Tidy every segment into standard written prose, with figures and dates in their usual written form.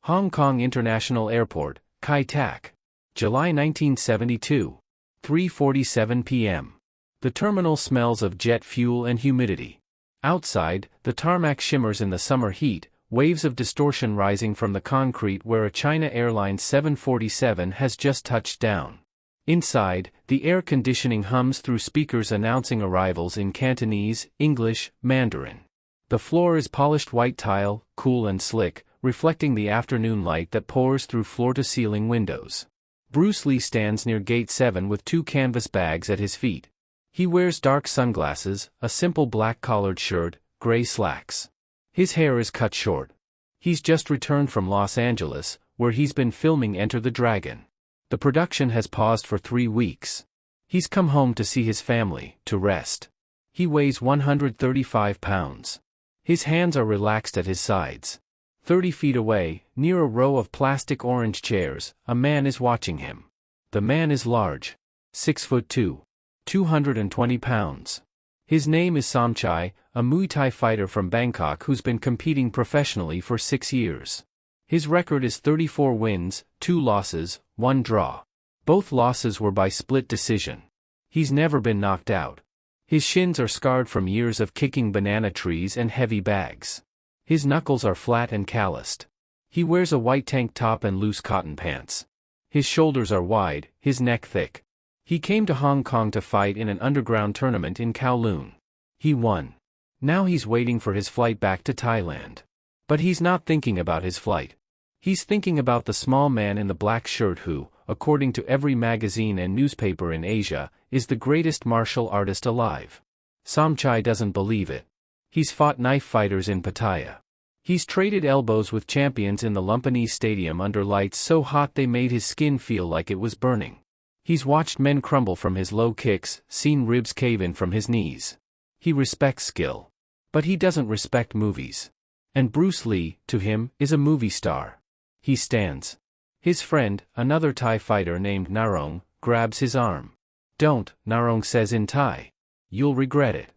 Hong Kong International Airport, Kai Tak. July 1972. 3:47 p.m. The terminal smells of jet fuel and humidity. Outside, the tarmac shimmers in the summer heat, waves of distortion rising from the concrete where a China Airlines 747 has just touched down. Inside, the air conditioning hums through speakers announcing arrivals in Cantonese, English, Mandarin. The floor is polished white tile, cool and slick, reflecting the afternoon light that pours through floor-to-ceiling windows. Bruce Lee stands near Gate 7 with 2 canvas bags at his feet. He wears dark sunglasses, a simple black collared shirt, gray slacks. His hair is cut short. He's just returned from Los Angeles, where he's been filming Enter the Dragon. The production has paused for 3 weeks. He's come home to see his family, to rest. He weighs 135 pounds. His hands are relaxed at his sides. 30 feet away, near a row of plastic orange chairs, a man is watching him. The man is large. 6'2". 220 pounds. His name is Somchai, a Muay Thai fighter from Bangkok who's been competing professionally for 6 years. His record is 34 wins, 2 losses, 1 draw. Both losses were by split decision. He's never been knocked out. His shins are scarred from years of kicking banana trees and heavy bags. His knuckles are flat and calloused. He wears a white tank top and loose cotton pants. His shoulders are wide, his neck thick. He came to Hong Kong to fight in an underground tournament in Kowloon. He won. Now he's waiting for his flight back to Thailand. But he's not thinking about his flight. He's thinking about the small man in the black shirt who, according to every magazine and newspaper in Asia, is the greatest martial artist alive. Somchai doesn't believe it. He's fought knife fighters in Pattaya. He's traded elbows with champions in the Lumpinese Stadium under lights so hot they made his skin feel like it was burning. He's watched men crumble from his low kicks, seen ribs cave in from his knees. He respects skill. But he doesn't respect movies. And Bruce Lee, to him, is a movie star. He stands. His friend, another Thai fighter named Narong, grabs his arm. "Don't," Narong says in Thai. "You'll regret it."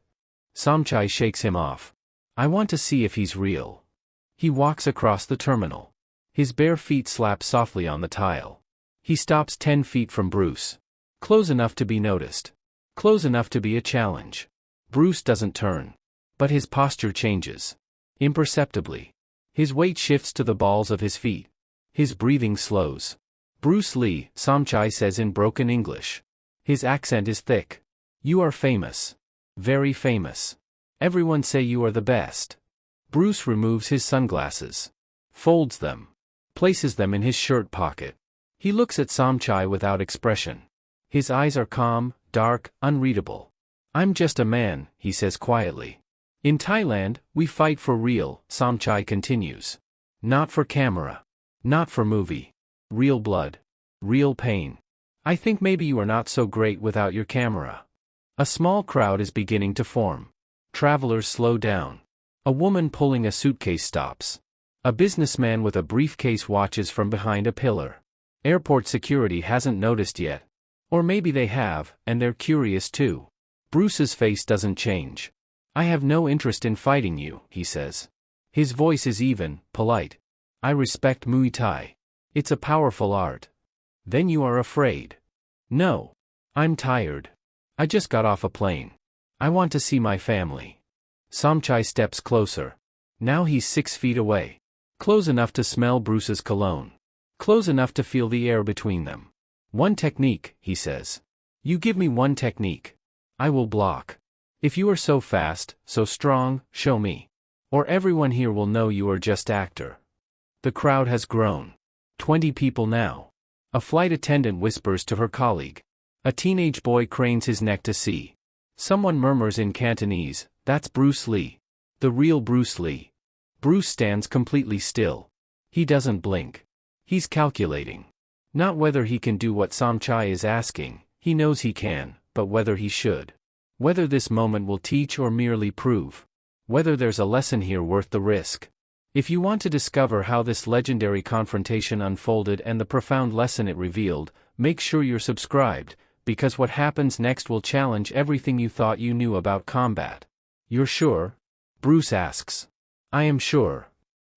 Somchai shakes him off. "I want to see if he's real." He walks across the terminal. His bare feet slap softly on the tile. He stops 10 feet from Bruce. Close enough to be noticed. Close enough to be a challenge. Bruce doesn't turn. But his posture changes. Imperceptibly. His weight shifts to the balls of his feet. His breathing slows. "Bruce Lee," Somchai says in broken English. His accent is thick. "You are famous. Very famous. Everyone say you are the best." Bruce removes his sunglasses. Folds them. Places them in his shirt pocket. He looks at Somchai without expression. His eyes are calm, dark, unreadable. "I'm just a man," he says quietly. "In Thailand, we fight for real," Somchai continues. "Not for camera. Not for movie. Real blood. Real pain. I think maybe you are not so great without your camera." A small crowd is beginning to form. Travelers slow down. A woman pulling a suitcase stops. A businessman with a briefcase watches from behind a pillar. Airport security hasn't noticed yet. Or maybe they have, and they're curious too. Bruce's face doesn't change. "I have no interest in fighting you," he says. His voice is even, polite. "I respect Muay Thai. It's a powerful art." "Then you are afraid." "No. I'm tired. I just got off a plane. I want to see my family." Somchai steps closer. Now he's 6 feet away. Close enough to smell Bruce's cologne. Close enough to feel the air between them. "One technique," he says. "You give me one technique. I will block. If you are so fast, so strong, show me. Or everyone here will know you are just actor." The crowd has grown. 20 people now. A flight attendant whispers to her colleague. A teenage boy cranes his neck to see. Someone murmurs in Cantonese, "That's Bruce Lee. The real Bruce Lee." Bruce stands completely still. He doesn't blink. He's calculating. Not whether he can do what Somchai is asking, he knows he can, but whether he should. Whether this moment will teach or merely prove. Whether there's a lesson here worth the risk. If you want to discover how this legendary confrontation unfolded and the profound lesson it revealed, make sure you're subscribed, because what happens next will challenge everything you thought you knew about combat. "You're sure?" Bruce asks. "I am sure."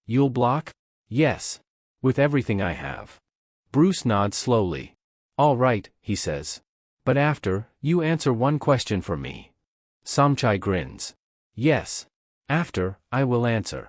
"You'll block?" "Yes." With everything I have. Bruce nods slowly. All right, he says. But after, you answer one question for me. Somchai grins. Yes. After, I will answer.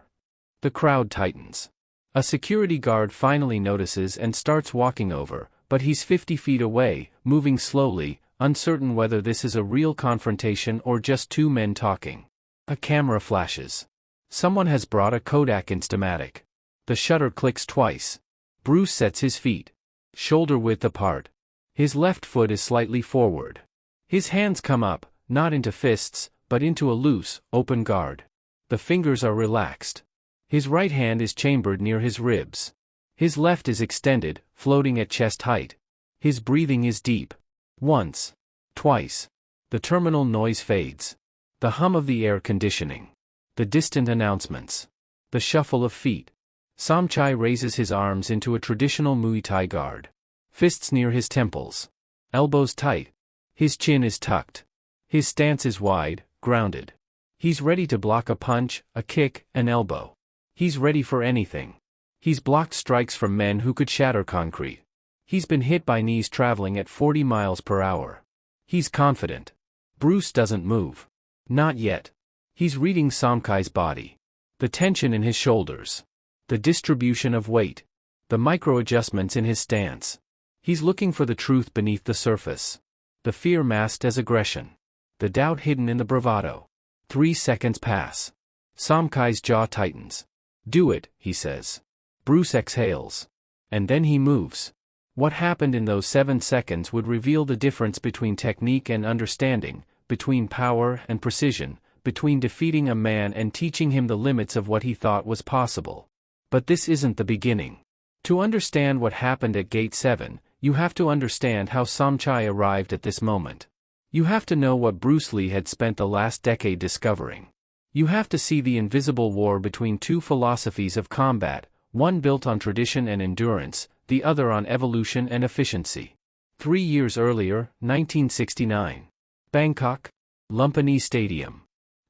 The crowd tightens. A security guard finally notices and starts walking over, but he's 50 feet away, moving slowly, uncertain whether this is a real confrontation or just two men talking. A camera flashes. Someone has brought a Kodak Instamatic. The shutter clicks twice. Bruce sets his feet, shoulder-width apart. His left foot is slightly forward. His hands come up, not into fists, but into a loose, open guard. The fingers are relaxed. His right hand is chambered near his ribs. His left is extended, floating at chest height. His breathing is deep. Once. Twice. The terminal noise fades. The hum of the air conditioning. The distant announcements. The shuffle of feet. Somchai raises his arms into a traditional Muay Thai guard. Fists near his temples. Elbows tight. His chin is tucked. His stance is wide, grounded. He's ready to block a punch, a kick, an elbow. He's ready for anything. He's blocked strikes from men who could shatter concrete. He's been hit by knees traveling at 40 miles per hour. He's confident. Bruce doesn't move. Not yet. He's reading Somchai's body. The tension in his shoulders. The distribution of weight. The micro-adjustments in his stance. He's looking for the truth beneath the surface. The fear masked as aggression. The doubt hidden in the bravado. 3 seconds pass. Somchai's jaw tightens. Do it, he says. Bruce exhales. And then he moves. What happened in those 7 seconds would reveal the difference between technique and understanding, between power and precision, between defeating a man and teaching him the limits of what he thought was possible. But this isn't the beginning. To understand what happened at Gate 7, you have to understand how Somchai arrived at this moment. You have to know what Bruce Lee had spent the last decade discovering. You have to see the invisible war between two philosophies of combat, one built on tradition and endurance, the other on evolution and efficiency. 3 years earlier, 1969. Bangkok. Lumpini Stadium.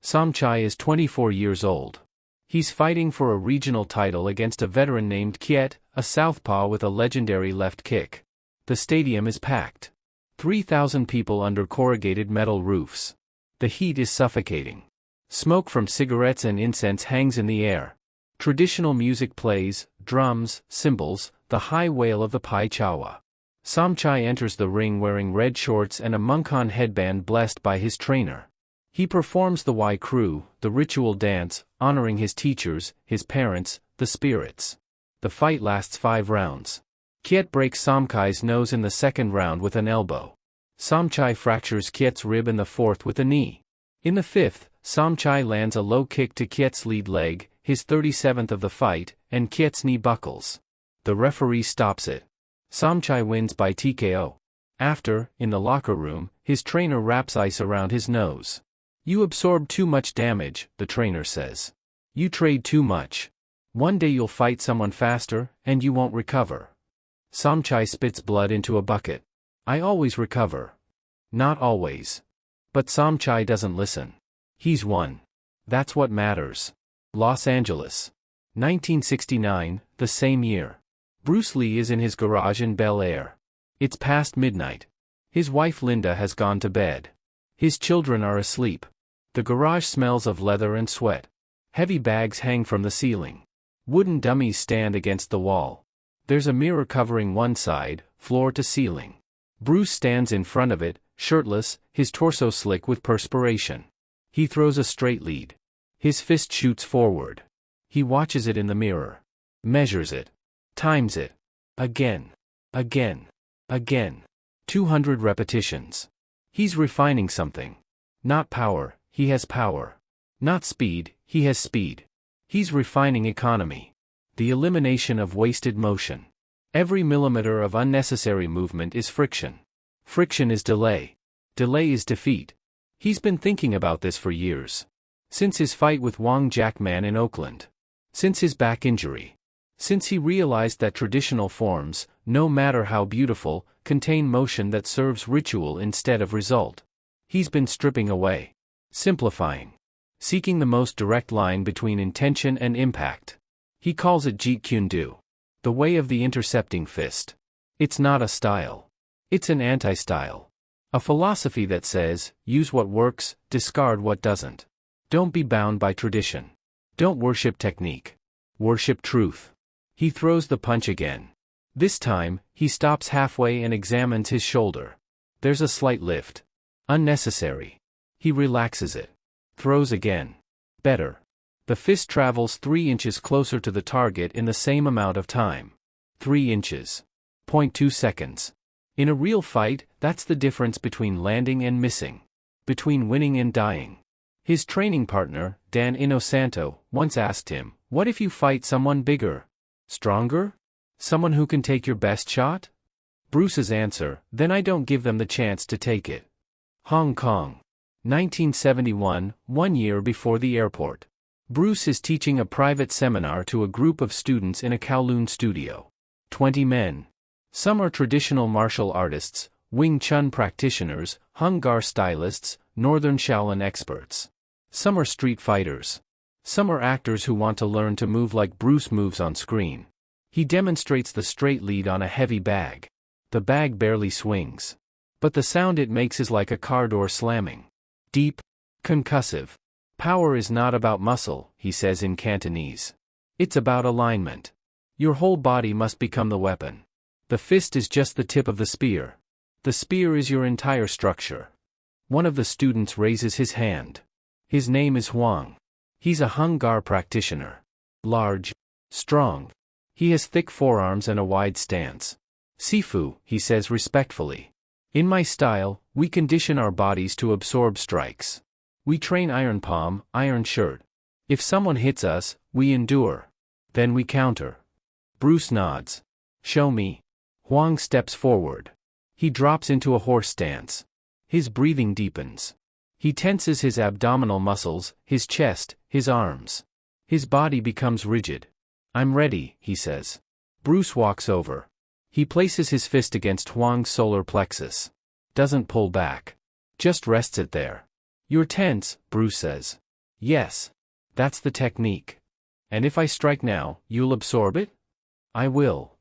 Somchai is 24 years old. He's fighting for a regional title against a veteran named Kiet, a southpaw with a legendary left kick. The stadium is packed. 3,000 people under corrugated metal roofs. The heat is suffocating. Smoke from cigarettes and incense hangs in the air. Traditional music plays, drums, cymbals, the high wail of the Pai Chawa. Somchai enters the ring wearing red shorts and a Mungkan headband blessed by his trainer. He performs the Y Crew, the ritual dance, honoring his teachers, his parents, the spirits. The fight lasts 5 rounds. Kiet breaks Somchai's nose in the 2nd round with an elbow. Somchai fractures Kiet's rib in the 4th with a knee. In the 5th, Somchai lands a low kick to Kiet's lead leg, his 37th of the fight, and Kiet's knee buckles. The referee stops it. Somchai wins by TKO. After, in the locker room, his trainer wraps ice around his nose. You absorb too much damage, the trainer says. You trade too much. One day you'll fight someone faster, and you won't recover. Somchai spits blood into a bucket. I always recover. Not always. But Somchai doesn't listen. He's won. That's what matters. Los Angeles. 1969, the same year. Bruce Lee is in his garage in Bel Air. It's past midnight. His wife Linda has gone to bed. His children are asleep. The garage smells of leather and sweat. Heavy bags hang from the ceiling. Wooden dummies stand against the wall. There's a mirror covering one side, floor to ceiling. Bruce stands in front of it, shirtless, his torso slick with perspiration. He throws a straight lead. His fist shoots forward. He watches it in the mirror. Measures it. Times it. Again. Again. Again. 200 repetitions. He's refining something. Not power, he has power. Not speed, he has speed. He's refining economy. The elimination of wasted motion. Every millimeter of unnecessary movement is friction. Friction is delay. Delay is defeat. He's been thinking about this for years. Since his fight with Wong Jackman in Oakland. Since his back injury. Since he realized that traditional forms, no matter how beautiful, contain motion that serves ritual instead of result. He's been stripping away. Simplifying. Seeking the most direct line between intention and impact. He calls it Jeet Kune Do. The way of the intercepting fist. It's not a style. It's an anti-style. A philosophy that says, use what works, discard what doesn't. Don't be bound by tradition. Don't worship technique. Worship truth. He throws the punch again. This time, he stops halfway and examines his shoulder. There's a slight lift. Unnecessary. He relaxes it. Throws again. Better. The fist travels 3 inches closer to the target in the same amount of time. 3 inches. 0.2 seconds. In a real fight, that's the difference between landing and missing. Between winning and dying. His training partner, Dan Inosanto, once asked him, "What if you fight someone bigger? Stronger? Someone who can take your best shot?" Bruce's answer, "Then I don't give them the chance to take it." Hong Kong. 1971, 1 year before the airport. Bruce is teaching a private seminar to a group of students in a Kowloon studio. 20 men. Some are traditional martial artists, Wing Chun practitioners, Hung Gar stylists, Northern Shaolin experts. Some are street fighters. Some are actors who want to learn to move like Bruce moves on screen. He demonstrates the straight lead on a heavy bag. The bag barely swings. But the sound it makes is like a car door slamming. Deep. Concussive. Power is not about muscle, he says in Cantonese. It's about alignment. Your whole body must become the weapon. The fist is just the tip of the spear. The spear is your entire structure. One of the students raises his hand. His name is Huang. He's a Hung Gar practitioner. Large. Strong. He has thick forearms and a wide stance. "Sifu," he says respectfully. "In my style, we condition our bodies to absorb strikes. We train iron palm, iron shirt. If someone hits us, we endure. Then we counter." Bruce nods. "Show me." Huang steps forward. He drops into a horse stance. His breathing deepens. He tenses his abdominal muscles, his chest, his arms. His body becomes rigid. "I'm ready," he says. Bruce walks over. He places his fist against Huang's solar plexus. Doesn't pull back. Just rests it there. "You're tense," Bruce says. "Yes. That's the technique. And if I strike now, you'll absorb it?" "I will."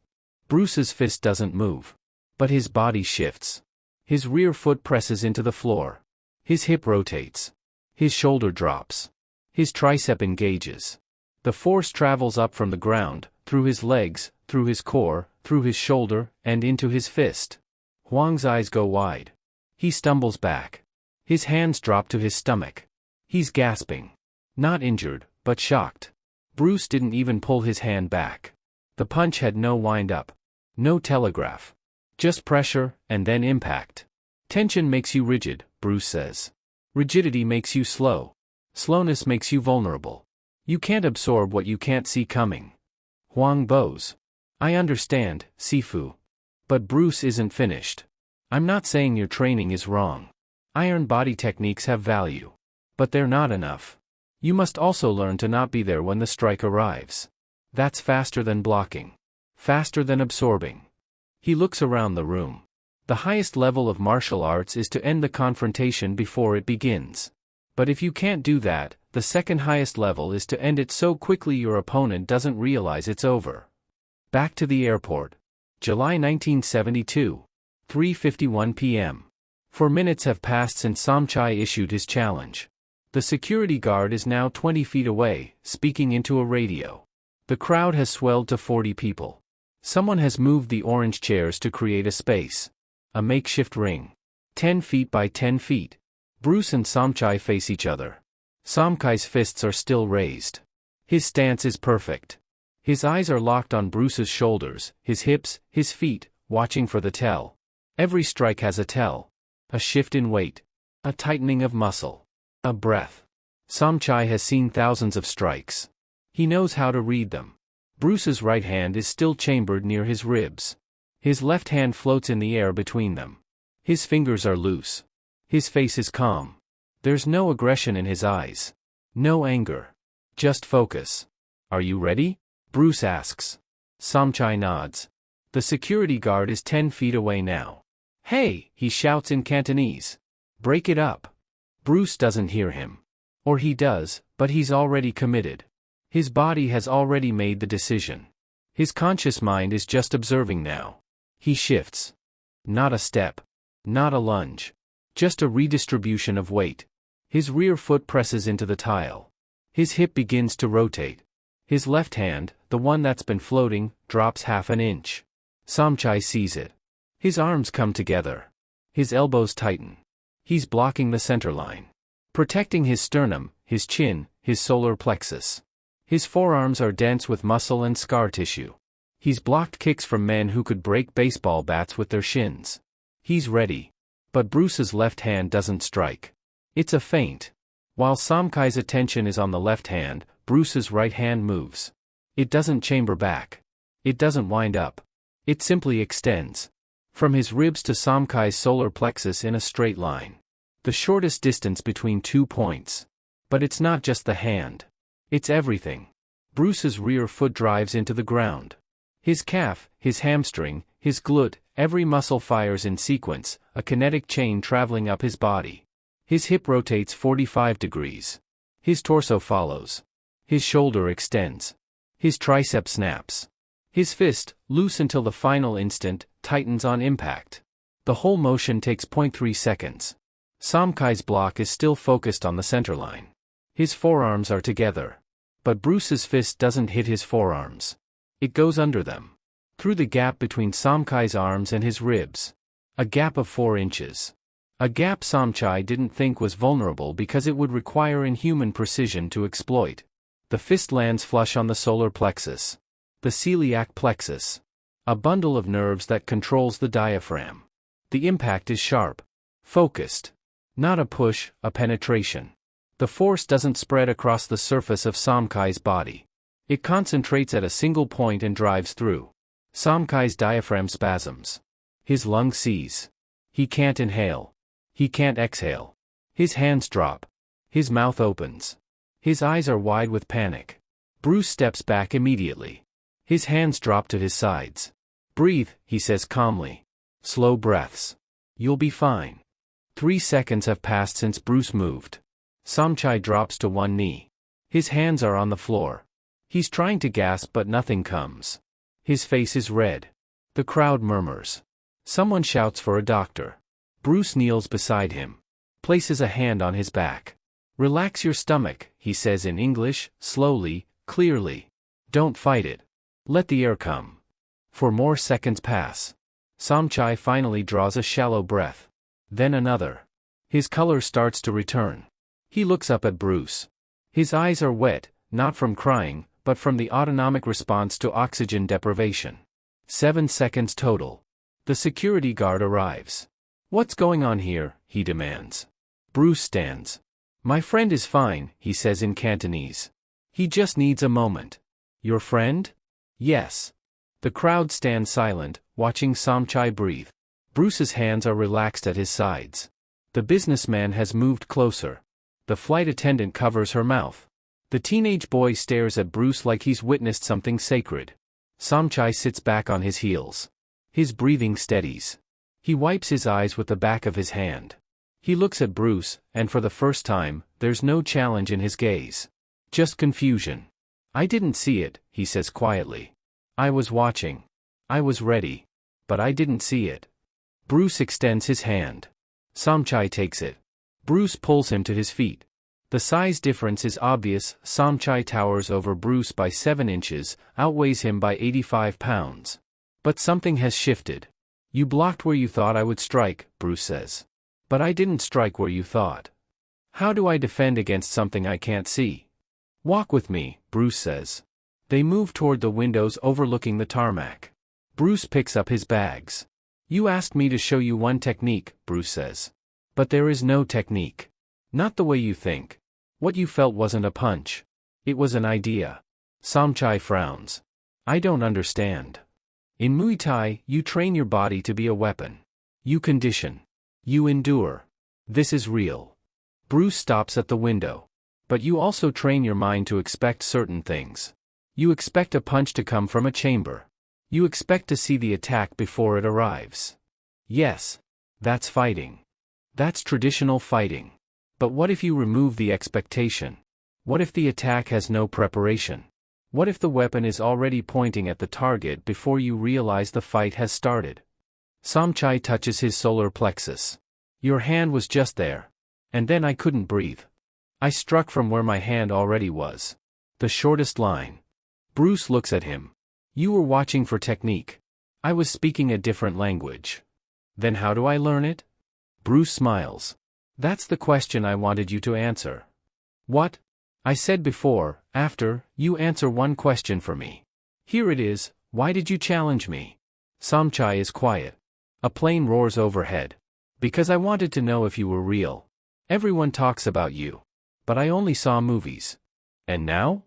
Bruce's fist doesn't move. But his body shifts. His rear foot presses into the floor. His hip rotates. His shoulder drops. His tricep engages. The force travels up from the ground, through his legs, through his core, through his shoulder, and into his fist. Huang's eyes go wide. He stumbles back. His hands drop to his stomach. He's gasping. Not injured, but shocked. Bruce didn't even pull his hand back. The punch had no wind-up. No telegraph. Just pressure, and then impact. "Tension makes you rigid," Bruce says. "Rigidity makes you slow. Slowness makes you vulnerable. You can't absorb what you can't see coming." Huang bows. "I understand, Sifu." But Bruce isn't finished. "I'm not saying your training is wrong. Iron body techniques have value. But they're not enough. You must also learn to not be there when the strike arrives. That's faster than blocking. Faster than absorbing." He looks around the room. The highest level of martial arts is to end the confrontation before it begins. But if you can't do that, the second highest level is to end it so quickly your opponent doesn't realize it's over. Back to the airport. July 1972. 3:51 p.m. 4 minutes have passed since Somchai issued his challenge. The security guard is now 20 feet away, speaking into a radio. The crowd has swelled to 40 people. Someone has moved the orange chairs to create a space. A makeshift ring. 10 feet by 10 feet. Bruce and Somchai face each other. Somchai's fists are still raised. His stance is perfect. His eyes are locked on Bruce's shoulders, his hips, his feet, watching for the tell. Every strike has a tell. A shift in weight. A tightening of muscle. A breath. Somchai has seen thousands of strikes. He knows how to read them. Bruce's right hand is still chambered near his ribs. His left hand floats in the air between them. His fingers are loose. His face is calm. There's no aggression in his eyes. No anger. Just focus. "Are you ready?" Bruce asks. Somchai nods. The security guard is 10 feet away now. "Hey!" he shouts in Cantonese. "Break it up." Bruce doesn't hear him. Or he does, but he's already committed. His body has already made the decision. His conscious mind is just observing now. He shifts. Not a step. Not a lunge. Just a redistribution of weight. His rear foot presses into the tile. His hip begins to rotate. His left hand, the one that's been floating, drops half an inch. Somchai sees it. His arms come together. His elbows tighten. He's blocking the center line. Protecting his sternum, his chin, his solar plexus. His forearms are dense with muscle and scar tissue. He's blocked kicks from men who could break baseball bats with their shins. He's ready. But Bruce's left hand doesn't strike. It's a feint. While Somchai's attention is on the left hand, Bruce's right hand moves. It doesn't chamber back. It doesn't wind up. It simply extends. From his ribs to Somchai's solar plexus in a straight line. The shortest distance between 2 points. But it's not just the hand. It's everything. Bruce's rear foot drives into the ground. His calf, his hamstring, his glute, every muscle fires in sequence, a kinetic chain traveling up his body. His hip rotates 45 degrees. His torso follows. His shoulder extends. His tricep snaps. His fist, loose until the final instant, tightens on impact. The whole motion takes 0.3 seconds. Somchai's block is still focused on the center line. His forearms are together. But Bruce's fist doesn't hit his forearms. It goes under them. Through the gap between Somchai's arms and his ribs. A gap of 4 inches. A gap Somchai didn't think was vulnerable because it would require inhuman precision to exploit. The fist lands flush on the solar plexus. The celiac plexus. A bundle of nerves that controls the diaphragm. The impact is sharp. Focused. Not a push, a penetration. The force doesn't spread across the surface of Somchai's body. It concentrates at a single point and drives through. Somchai's diaphragm spasms. His lung seize. He can't inhale. He can't exhale. His hands drop. His mouth opens. His eyes are wide with panic. Bruce steps back immediately. His hands drop to his sides. Breathe, he says calmly. Slow breaths. You'll be fine. 3 seconds have passed since Bruce moved. Somchai drops to one knee. His hands are on the floor. He's trying to gasp but nothing comes. His face is red. The crowd murmurs. Someone shouts for a doctor. Bruce kneels beside him. Places a hand on his back. Relax your stomach, he says in English, slowly, clearly. Don't fight it. Let the air come. 4 more seconds pass. Somchai finally draws a shallow breath. Then another. His color starts to return. He looks up at Bruce. His eyes are wet, not from crying, but from the autonomic response to oxygen deprivation. 7 seconds total. The security guard arrives. What's going on here? He demands. Bruce stands. My friend is fine, he says in Cantonese. He just needs a moment. Your friend? Yes. The crowd stands silent, watching Somchai breathe. Bruce's hands are relaxed at his sides. The businessman has moved closer. The flight attendant covers her mouth. The teenage boy stares at Bruce like he's witnessed something sacred. Somchai sits back on his heels. His breathing steadies. He wipes his eyes with the back of his hand. He looks at Bruce, and for the first time, there's no challenge in his gaze. Just confusion. I didn't see it, he says quietly. I was watching. I was ready. But I didn't see it. Bruce extends his hand. Somchai takes it. Bruce pulls him to his feet. The size difference is obvious. Somchai towers over Bruce by 7 inches, outweighs him by 85 pounds. But something has shifted. You blocked where you thought I would strike, Bruce says. But I didn't strike where you thought. How do I defend against something I can't see? Walk with me, Bruce says. They move toward the windows overlooking the tarmac. Bruce picks up his bags. You asked me to show you one technique, Bruce says. But there is no technique. Not the way you think. What you felt wasn't a punch. It was an idea. Somchai frowns. I don't understand. In Muay Thai, you train your body to be a weapon. You condition. You endure. This is real. Bruce stops at the window. But you also train your mind to expect certain things. You expect a punch to come from a chamber. You expect to see the attack before it arrives. Yes. That's fighting. That's traditional fighting. But what if you remove the expectation? What if the attack has no preparation? What if the weapon is already pointing at the target before you realize the fight has started? Somchai touches his solar plexus. Your hand was just there. And then I couldn't breathe. I struck from where my hand already was. The shortest line. Bruce looks at him. You were watching for technique. I was speaking a different language. Then how do I learn it? Bruce smiles. That's the question I wanted you to answer. What? I said before, after, you answer one question for me. Here it is, why did you challenge me? Somchai is quiet. A plane roars overhead. Because I wanted to know if you were real. Everyone talks about you. But I only saw movies. And now?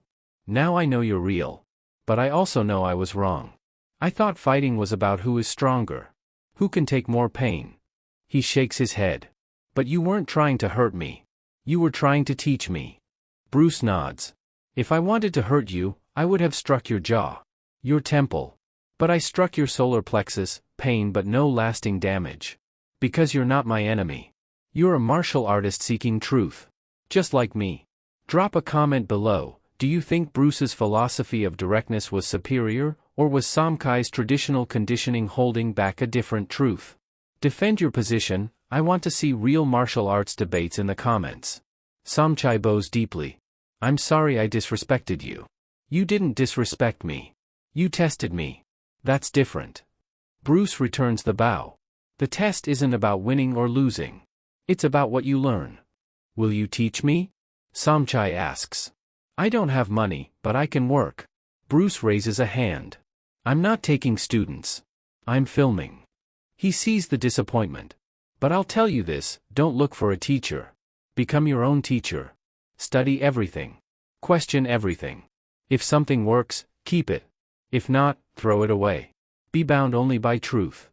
Now I know you're real. But I also know I was wrong. I thought fighting was about who is stronger. Who can take more pain. He shakes his head. But you weren't trying to hurt me. You were trying to teach me. Bruce nods. If I wanted to hurt you, I would have struck your jaw. Your temple. But I struck your solar plexus, pain but no lasting damage. Because you're not my enemy. You're a martial artist seeking truth. Just like me. Drop a comment below. Do you think Bruce's philosophy of directness was superior, or was Somchai's traditional conditioning holding back a different truth? Defend your position. I want to see real martial arts debates in the comments. Somchai bows deeply. I'm sorry I disrespected you. You didn't disrespect me. You tested me. That's different. Bruce returns the bow. The test isn't about winning or losing. It's about what you learn. Will you teach me? Somchai asks. I don't have money, but I can work. Bruce raises a hand. I'm not taking students. I'm filming. He sees the disappointment. But I'll tell you this, don't look for a teacher. Become your own teacher. Study everything. Question everything. If something works, keep it. If not, throw it away. Be bound only by truth.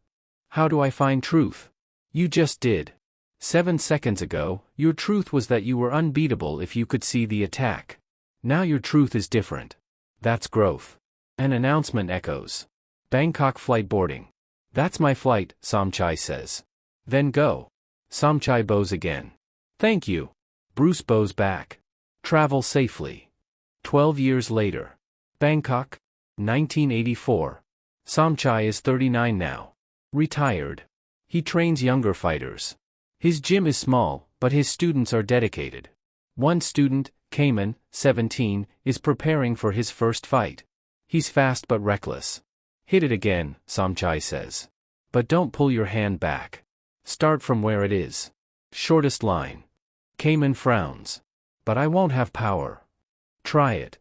How do I find truth? You just did. 7 seconds ago, your truth was that you were unbeatable if you could see the attack. Now your truth is different. That's growth. An announcement echoes. Bangkok flight boarding. That's my flight, Somchai says. Then go. Somchai bows again. Thank you. Bruce bows back. Travel safely. 12 years later. Bangkok, 1984. Somchai is 39 now. Retired. He trains younger fighters. His gym is small, but his students are dedicated. One student, Cayman, 17, is preparing for his first fight. He's fast but reckless. Hit it again, Somchai says. But don't pull your hand back. Start from where it is. Shortest line. Cayman frowns. But I won't have power. Try it.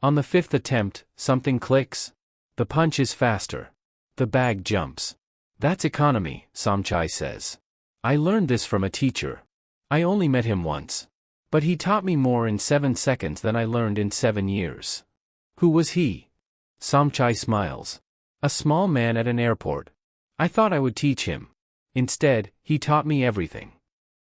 On the 5th attempt, something clicks. The punch is faster. The bag jumps. That's economy, Somchai says. I learned this from a teacher. I only met him once. But he taught me more in 7 seconds than I learned in 7 years. Who was he? Somchai smiles. A small man at an airport. I thought I would teach him. Instead, he taught me everything.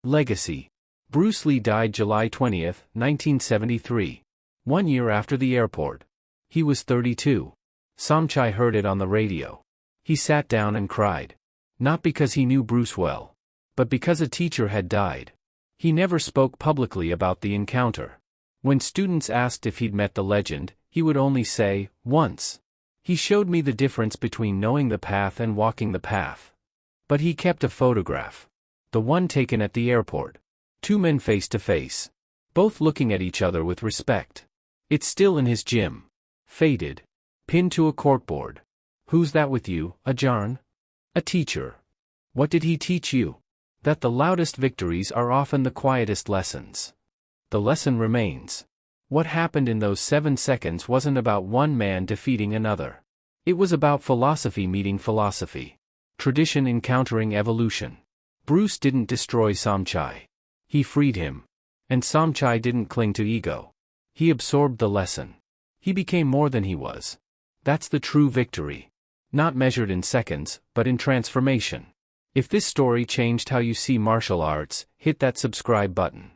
Legacy. Bruce Lee died July 20, 1973. 1 year after the airport. He was 32. Somchai heard it on the radio. He sat down and cried. Not because he knew Bruce well. But because a teacher had died. He never spoke publicly about the encounter. When students asked if he'd met the legend, he would only say, once. He showed me the difference between knowing the path and walking the path. But he kept a photograph. The one taken at the airport. 2 men face to face. Both looking at each other with respect. It's still in his gym. Faded. Pinned to a corkboard. Who's that with you, Ajarn? A teacher. What did he teach you? That the loudest victories are often the quietest lessons. The lesson remains. What happened in those 7 seconds wasn't about one man defeating another. It was about philosophy meeting philosophy. Tradition encountering evolution. Bruce didn't destroy Somchai. He freed him. And Somchai didn't cling to ego. He absorbed the lesson. He became more than he was. That's the true victory. Not measured in seconds, but in transformation. If this story changed how you see martial arts, hit that subscribe button.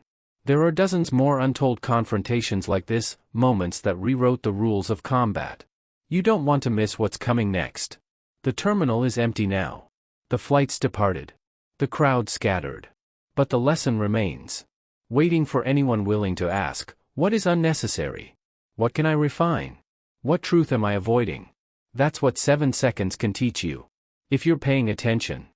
There are dozens more untold confrontations like this, moments that rewrote the rules of combat. You don't want to miss what's coming next. The terminal is empty now. The flights departed. The crowd scattered. But the lesson remains. Waiting for anyone willing to ask, what is unnecessary? What can I refine? What truth am I avoiding? That's what 7 seconds can teach you. If you're paying attention.